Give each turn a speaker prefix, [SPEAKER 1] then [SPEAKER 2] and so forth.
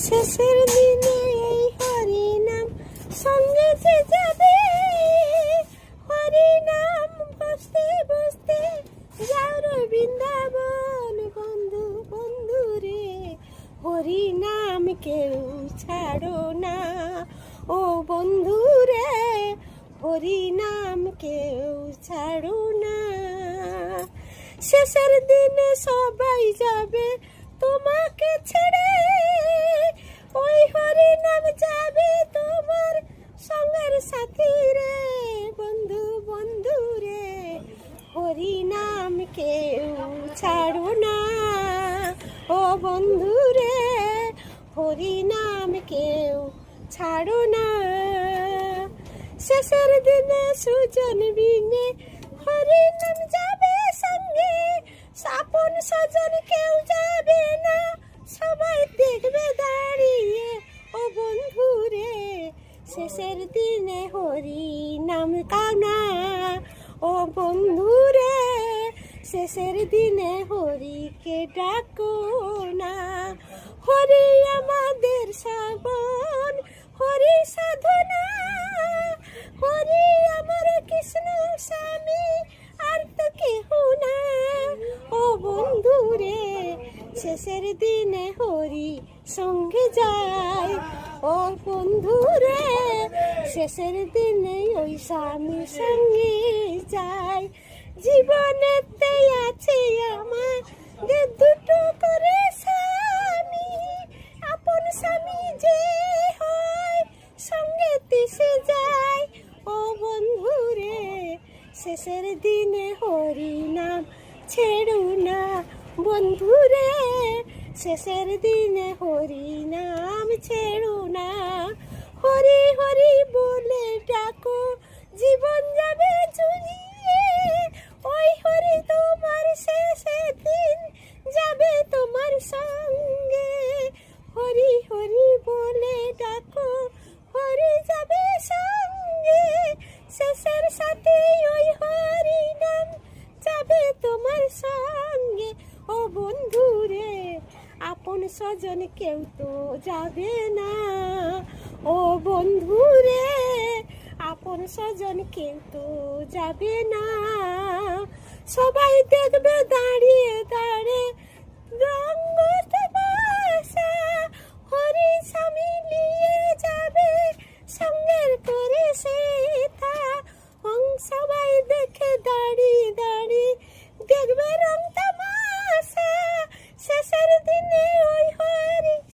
[SPEAKER 1] শেষের দিনে এই হরি নাম সঙ্গে যে যাবে, হরি নাম বসতে বসতে যাও রে বৃন্দাবন। বন্ধু বন্ধু রে, হরি নাম কেউ ছাড়ো না। ও বন্ধু রে, হরি নাম কেউ ছাড়ো না। শেষের দিনে সবাই যাবে তোমাকে ছেড়ে, ওই হরি নাম যাবে তোমার সঙ্গের সাথী রে। বন্ধু বন্ধু রে, হরি নাম কেউ ছাড়ো না। ও বন্ধু রে, হরি নাম কেউ ছাড়ো না। শেষের দিনে সুজন বিনে হরি নাম যাবে সঙ্গে, আপন স্বজন কেউ যাবে না, সবাই দেখবে দাঁড়িয়ে। ও বন্ধু রে, শেষের দিনে হরি নাম কানা। ও বন্ধু রে, শেষের দিনে হরিকে ডাকো না। হরি আমাদের শ্রাবণ, হরি সাধনা, হরি আমার কৃষ্ণ স্বামী, আর তো কেহ না। ও বন্ধু রে, শেষের দিনে হরি সঙ্গে যায়। ও বন্ধু রে, শেষের দিনে ওই স্বামী সঙ্গে যায়। জীবনেতে আছে আমার দুটো করে স্বামী, আপন স্বামী যে হয় সঙ্গে সে যায়। ও বন্ধু রে, শেষের দিনে হরি নাম ছেড়ো না। বন্ধু রে, শেষের দিনে হরি নাম ছেড়ো না। হরি হরি বলে ডাকো, জীবন যাবে জুড়িয়ে, ওই হরি তোমার শেষের দিন যাবে তোমার সঙ্গে। হরি হরি বলে ডাকো, হরি যাবে সঙ্গে, শেষের সাথে ওই হরি নাম যাবে তোমার সঙ্গে। ও বন্ধু রে, আপন স্বজন কেউ তো যাবে না। ও বন্ধু রে, আপন স্বজন কেউ তো যাবে না, সবাই দেখবে দাঁড়িয়ে দাঁড়িয়ে রঙ্গ